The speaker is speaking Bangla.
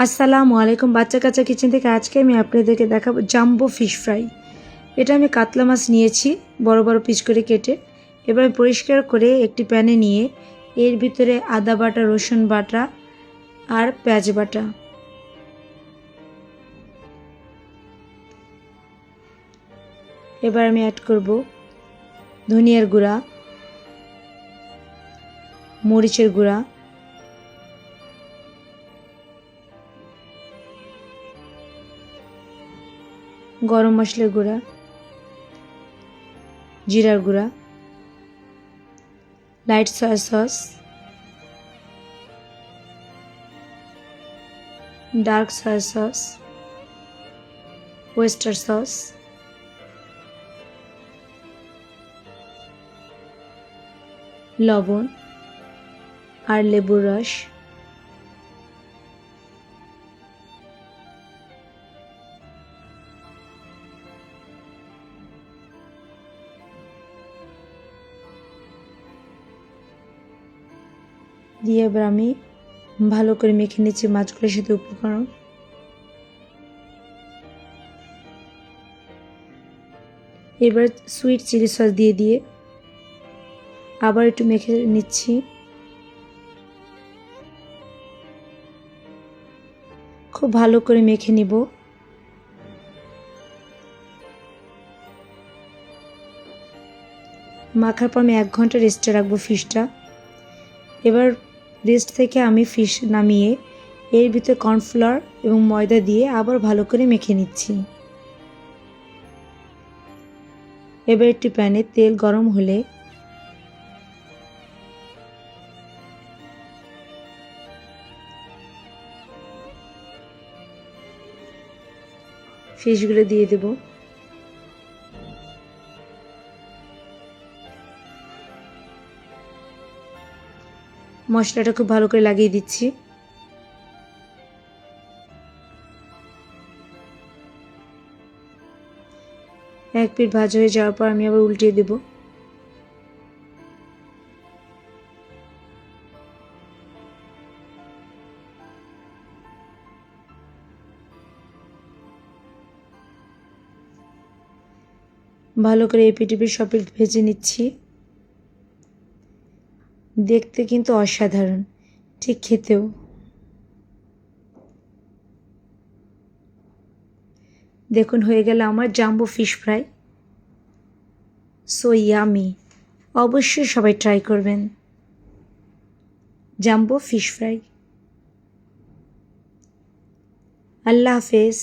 আসসালামু আলাইকুম। বাচ্চা কাচ্চা কিচেন থেকে আজকে আমি আপনাদেরকে দেখাবো জাম্বো ফিশ ফ্রাই। এটা আমি কাতলা মাছ নিয়েছি বড় বড় পিস করে কেটে। এবার পরিষ্কার করে একটি প্যানে নিয়ে এর ভিতরে আদা বাটা, রসুন বাটা আর পেঁয়াজ বাটা, এবার আমি অ্যাড করব ধনিয়ার গুঁড়া, মরিচের গুঁড়া, গরম মশলার গুঁড়া, জিরার গুঁড়া, light soya sauce, dark soya sauce, oyster sauce, লবণ আর লেবুর রস, দিয়ে এবার আমি ভালো করে মেখে নিচ্ছি মাছগুলোর সাথে উপকরণ। এবার সুইট চিলি সস দিয়ে আবার একটু মেখে নিচ্ছি। খুব ভালো করে মেখে নিব। মাখার পর আমি 1 ঘন্টা রেস্টে রাখবো ফিশটা। এবার রেস্ট থেকে আমি ফিশ নামিয়ে এর ভিতরে কর্নফ্লাওয়ার এবং ময়দা দিয়ে আবার ভালো করে মেখে নিচ্ছি। এবার একটি প্যানে তেল গরম হলে ফিশগুলো দিয়ে দেব। মশলাটা খুব ভালো করে লাগিয়ে দিচ্ছি। এক পিঠ ভাজা হয়ে যাওয়ার পর আমি আবার উল্টিয়ে দেব। ভালো করে এপিঠ ওপিঠ সব ভেজে নিচ্ছি। দেখতে কিন্তু অসাধারণ, ঠিক খেতেও। দেখুন হয়ে গেল আমার jumbo fish fry. So yummy. অবশ্যই সবাই ট্রাই করবেন জাম্বো ফিশ ফ্রাই। আল্লাহ হাফেজ।